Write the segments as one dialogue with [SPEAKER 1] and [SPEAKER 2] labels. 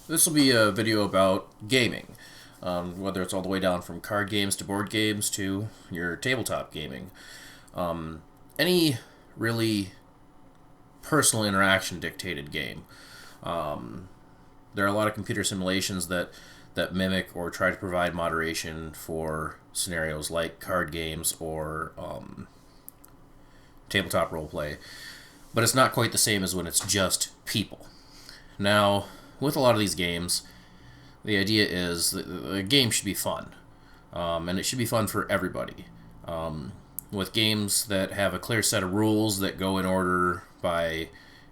[SPEAKER 1] This will be a video about gaming, whether it's all the way down from card games to board games to your tabletop gaming. Any really personal interaction dictated game. There are a lot of computer simulations that mimic or try to provide moderation for scenarios like card games or tabletop roleplay, but it's not quite the same as when it's just people. Now, with a lot of these games, the idea is that the game should be fun, and it should be fun for everybody. With games that have a clear set of rules that go in order by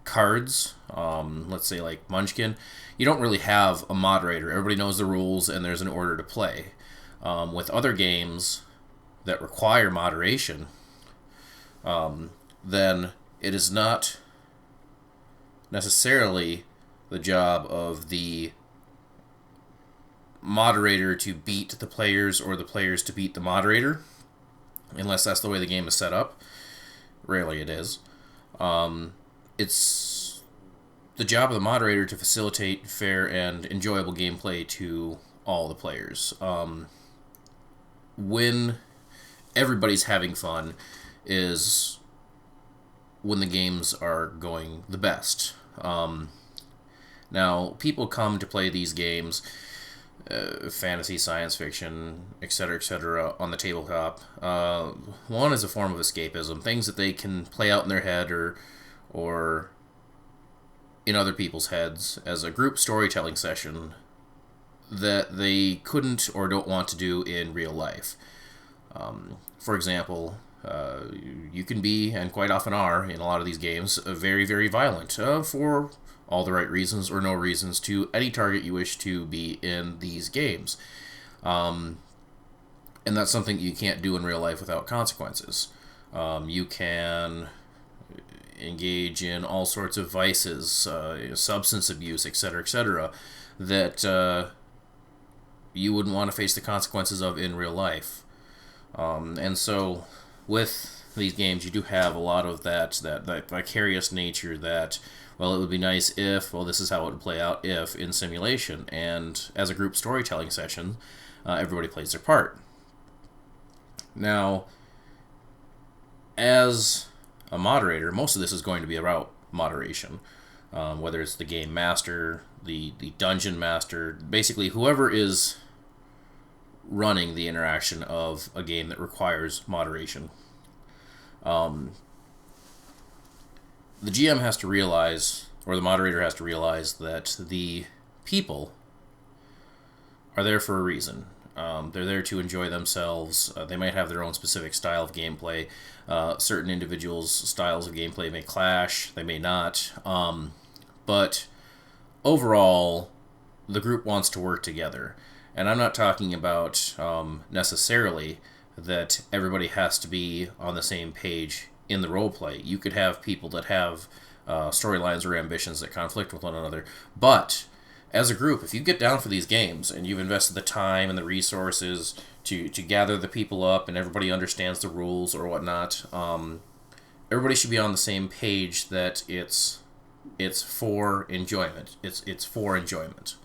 [SPEAKER 1] cards, let's say like Munchkin, you don't really have a moderator. Everybody knows the rules and there's an order to play. With other games that require moderation, then it is not necessarily the job of the moderator to beat the players or the players to beat the moderator, unless that's the way the game is set up. Rarely it is. It's the job of the moderator to facilitate fair and enjoyable gameplay to all the players. When everybody's having fun is when the games are going the best. Now, people come to play these games, fantasy, science fiction, etc., on the tabletop. One is a form of escapism, things that they can play out in their head or in other people's heads as a group storytelling session that they couldn't or don't want to do in real life. For example, you can be, and quite often are, in a lot of these games, very, very violent for all the right reasons or no reasons to any target you wish to be in these games. And that's something you can't do in real life without consequences. You can engage in all sorts of vices, substance abuse, etc., that you wouldn't want to face the consequences of in real life. And so with these games, you do have a lot of that vicarious nature that, well, it would be nice if, well, this is how it would play out if in simulation. And as a group storytelling session, everybody plays their part. Now, as a moderator, most of this is going to be about moderation. Whether it's the game master, the dungeon master, basically whoever is running the interaction of a game that requires moderation. The GM has to realize, or the moderator has to realize, that the people are there for a reason. They're there to enjoy themselves. They might have their own specific style of gameplay. Certain individuals' styles of gameplay may clash, they may not. But overall, the group wants to work together. And I'm not talking about necessarily that everybody has to be on the same page in the roleplay. You could have people that have storylines or ambitions that conflict with one another. But as a group, if you get down for these games and you've invested the time and the resources to gather the people up and everybody understands the rules or whatnot, everybody should be on the same page that it's for enjoyment. It's for enjoyment.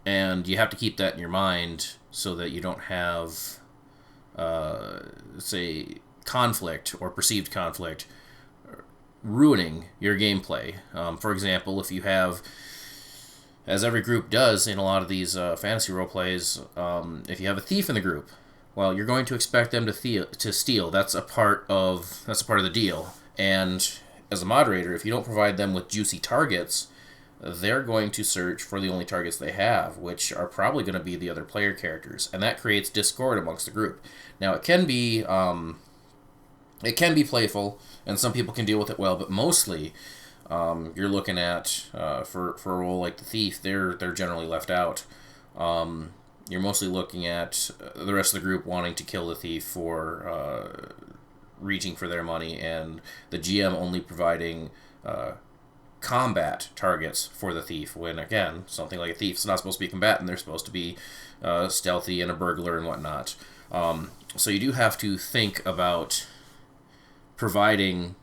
[SPEAKER 1] And you have to keep that in your mind so that you don't have, say, conflict or perceived conflict ruining your gameplay. For example, if you have, as every group does in a lot of these fantasy role plays, if you have a thief in the group, well, you're going to expect them to steal. That's a part of the deal. And as a moderator, if you don't provide them with juicy targets, they're going to search for the only targets they have, which are probably going to be the other player characters, and that creates discord amongst the group. Now, it can be playful, and some people can deal with it well, but mostly, you're looking at for a role like the thief, they're generally left out. You're mostly looking at the rest of the group wanting to kill the thief for reaching for their money, and the GM only providing combat targets for the thief, when, again, something like a thief's not supposed to be combatant. They're supposed to be stealthy and a burglar and whatnot. So you do have to think about providing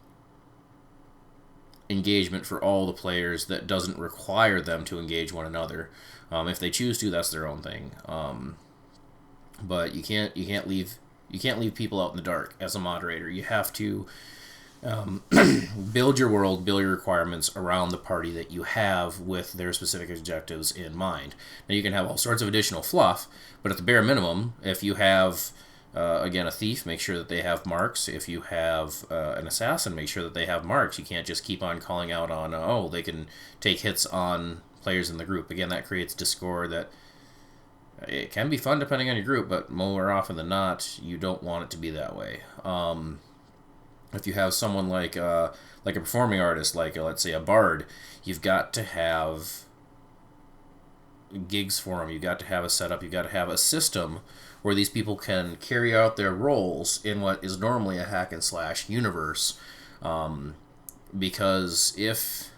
[SPEAKER 1] engagement for all the players that doesn't require them to engage one another. If they choose to, that's their own thing. But you can't leave people out in the dark as a moderator. You have to build your world, build your requirements around the party that you have with their specific objectives in mind. Now you can have all sorts of additional fluff, but at the bare minimum, if you have again, a thief, make sure that they have marks. If you have an assassin, make sure that they have marks. You can't just keep on calling out on, oh, they can take hits on players in the group. Again, that creates discord. That it can be fun depending on your group, but more often than not, you don't want it to be that way. If you have someone like a performing artist, like let's say a bard, you've got to have gigs for them. You've got to have a setup. You've got to have a system where these people can carry out their roles in what is normally a hack and slash universe. Because if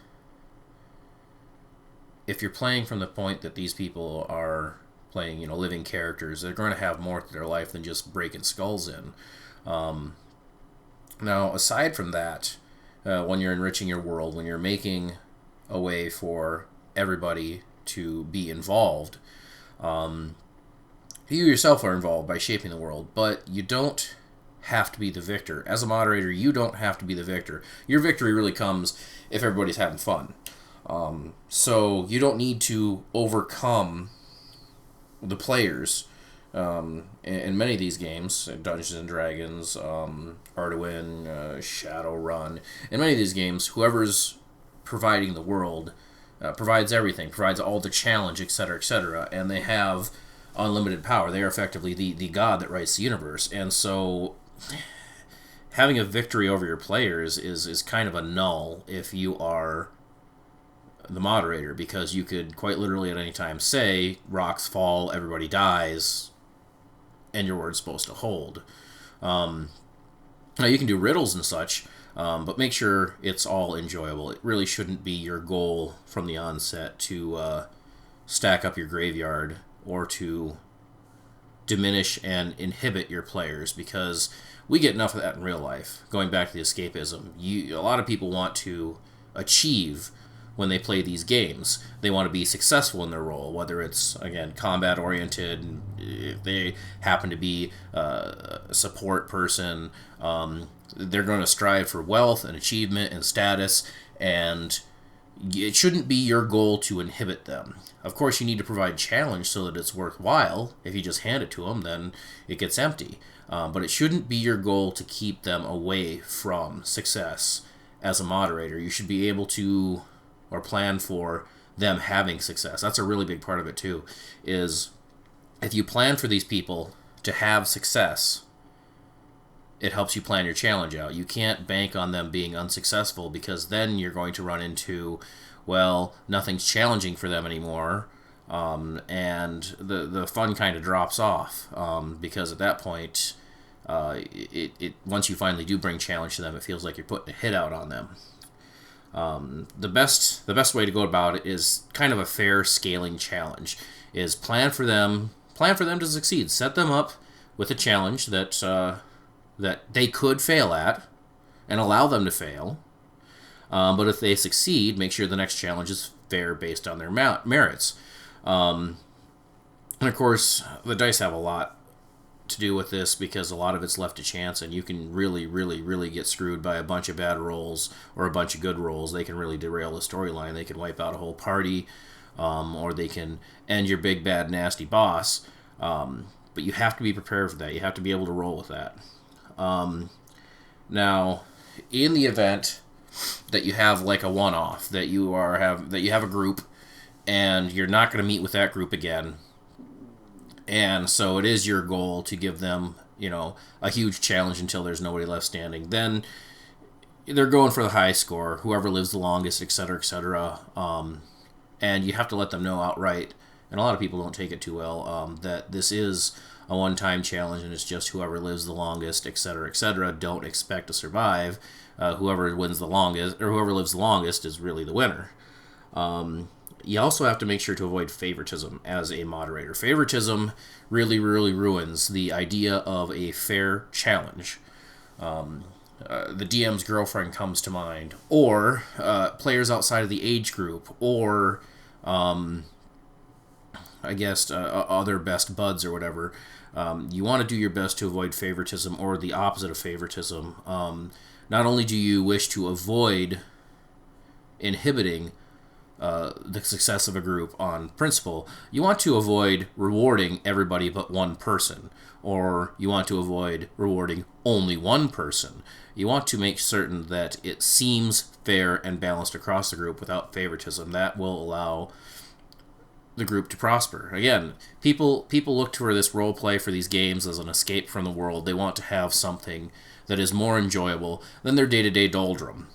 [SPEAKER 1] you're playing from the point that these people are playing, living characters, they're going to have more to their life than just breaking skulls in. Now, aside from that, when you're enriching your world, when you're making a way for everybody to be involved, you yourself are involved by shaping the world, but you don't have to be the victor. As a moderator, you don't have to be the victor. Your victory really comes if everybody's having fun. So you don't need to overcome the players. In many of these games, Dungeons and Dragons, Arduin, Shadowrun, in many of these games, whoever's providing the world provides everything, provides all the challenge, etc., and they have unlimited power. They are effectively the god that writes the universe. And so having a victory over your players is kind of a null if you are the moderator, because you could quite literally at any time say, rocks fall, everybody dies, and your word's supposed to hold. Now you can do riddles and such, but make sure it's all enjoyable. It really shouldn't be your goal from the onset to stack up your graveyard or to diminish and inhibit your players, because we get enough of that in real life. Going back to the escapism, a lot of people want to achieve when they play these games. They want to be successful in their role, whether it's, again, combat-oriented, if they happen to be a support person, they're going to strive for wealth and achievement and status, and it shouldn't be your goal to inhibit them. Of course, you need to provide challenge so that it's worthwhile. If you just hand it to them, then it gets empty. But it shouldn't be your goal to keep them away from success. As a moderator, you should be able to, or plan for, them having success. That's a really big part of it too, is if you plan for these people to have success, it helps you plan your challenge out. You can't bank on them being unsuccessful, because then you're going to run into, well, nothing's challenging for them anymore, and the fun kind of drops off, because at that point, once you finally do bring challenge to them, it feels like you're putting a hit out on them. The best way to go about it is kind of a fair scaling challenge. Is plan for them to succeed. Set them up with a challenge that they could fail at, and allow them to fail. But if they succeed, make sure the next challenge is fair based on their merits. And of course, the dice have a lot to do with this, because a lot of it's left to chance, and you can really, really, really get screwed by a bunch of bad rolls or a bunch of good rolls. They can really derail the storyline. They can wipe out a whole party, or they can end your big, bad, nasty boss. But you have to be prepared for that. You have to be able to roll with that. Now, in the event that you have like a one-off, that you have a group, and you're not going to meet with that group again, and so it is your goal to give them, a huge challenge until there's nobody left standing, then they're going for the high score, whoever lives the longest, etc., etc. And you have to let them know outright, and a lot of people don't take it too well, that this is a one-time challenge, and it's just whoever lives the longest, etc., etc. Don't expect to survive. Whoever wins the longest, or whoever lives the longest, is really the winner. You also have to make sure to avoid favoritism as a moderator. Favoritism really, really ruins the idea of a fair challenge. the DM's girlfriend comes to mind, or players outside of the age group, or I guess other best buds or whatever. You want to do your best to avoid favoritism or the opposite of favoritism. Not only do you wish to avoid inhibiting the success of a group on principle, you want to avoid rewarding everybody but one person, or you want to avoid rewarding only one person. You want to make certain that it seems fair and balanced across the group without favoritism. That will allow the group to prosper. Again, people look to this role play for these games as an escape from the world. They want to have something that is more enjoyable than their day-to-day doldrum.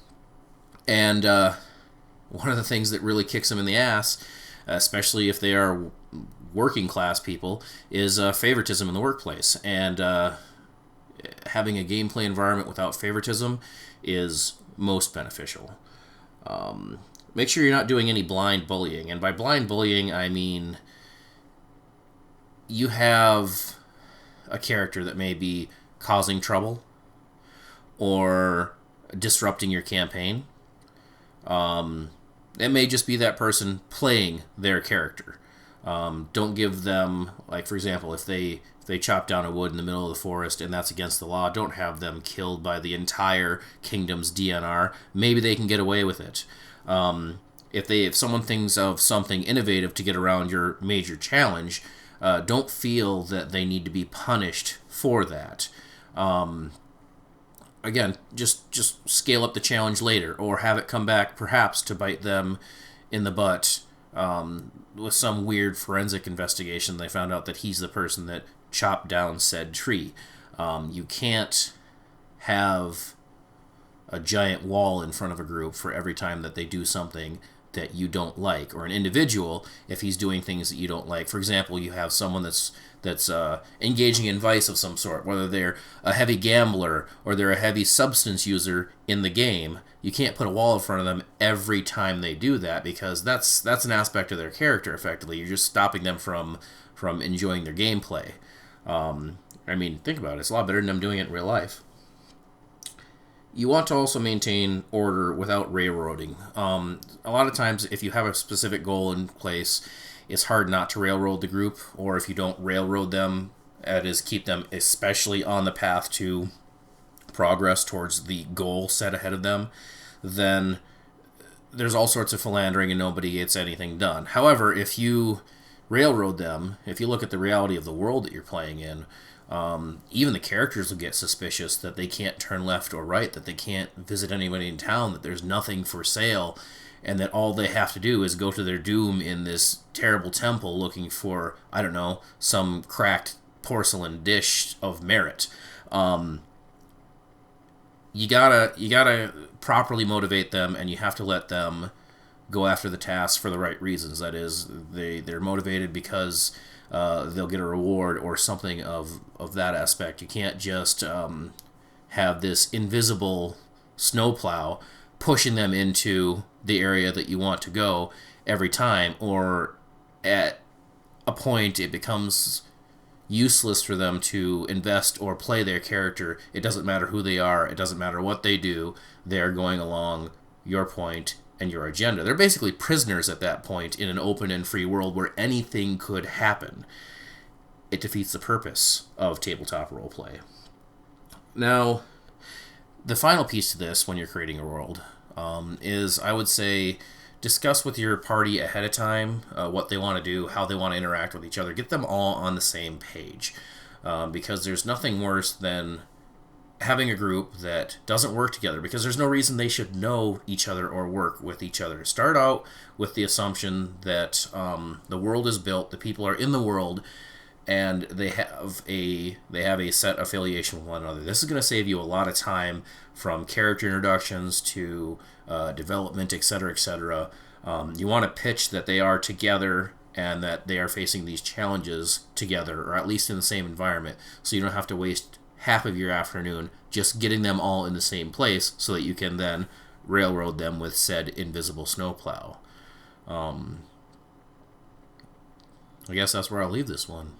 [SPEAKER 1] And one of the things that really kicks them in the ass, especially if they are working class people, is favoritism in the workplace. And having a gameplay environment without favoritism is most beneficial. Make sure you're not doing any blind bullying. And by blind bullying, I mean you have a character that may be causing trouble or disrupting your campaign. It may just be that person playing their character. Don't give them, like, for example, if they chop down a wood in the middle of the forest and that's against the law, don't have them killed by the entire kingdom's DNR. Maybe they can get away with it. If someone thinks of something innovative to get around your major challenge, don't feel that they need to be punished for that. Again, just scale up the challenge later, or have it come back perhaps to bite them in the butt with some weird forensic investigation. They found out that he's the person that chopped down said tree. You can't have a giant wall in front of a group for every time that they do something that you don't like, or an individual if he's doing things that you don't like. For example, you have someone that's engaging in vice of some sort, whether they're a heavy gambler or they're a heavy substance user in the game. You can't put a wall in front of them every time they do that, because that's an aspect of their character, effectively. You're just stopping them from enjoying their gameplay. I mean, think about it. It's a lot better than them doing it in real life. You want to also maintain order without railroading. A lot of times, if you have a specific goal in place, it's hard not to railroad the group, or if you don't railroad them, that is, keep them especially on the path to progress towards the goal set ahead of them, then there's all sorts of philandering and nobody gets anything done. However, if you railroad them, if you look at the reality of the world that you're playing in, even the characters will get suspicious that they can't turn left or right, that they can't visit anybody in town, that there's nothing for sale, and that all they have to do is go to their doom in this terrible temple looking for, I don't know, some cracked porcelain dish of merit. You gotta properly motivate them, and you have to let them go after the task for the right reasons. That is, they're motivated because they'll get a reward or something of that aspect. You can't just have this invisible snowplow pushing them into the area that you want to go every time, or at a point it becomes useless for them to invest or play their character. It doesn't matter who they are, it doesn't matter what they do, they're going along your point and your agenda. They're basically prisoners at that point in an open and free world where anything could happen. It defeats the purpose of tabletop roleplay. Now, the final piece to this when you're creating a world is, I would say, discuss with your party ahead of time what they want to do, how they want to interact with each other. Get them all on the same page, because there's nothing worse than having a group that doesn't work together, because there's no reason they should know each other or work with each other. Start out with the assumption that the world is built, the people are in the world, and they have a set affiliation with one another. This is going to save you a lot of time, from character introductions to development, etc., etc. You want to pitch that they are together and that they are facing these challenges together, or at least in the same environment, so you don't have to waste half of your afternoon just getting them all in the same place so that you can then railroad them with said invisible snowplow. I guess that's where I'll leave this one.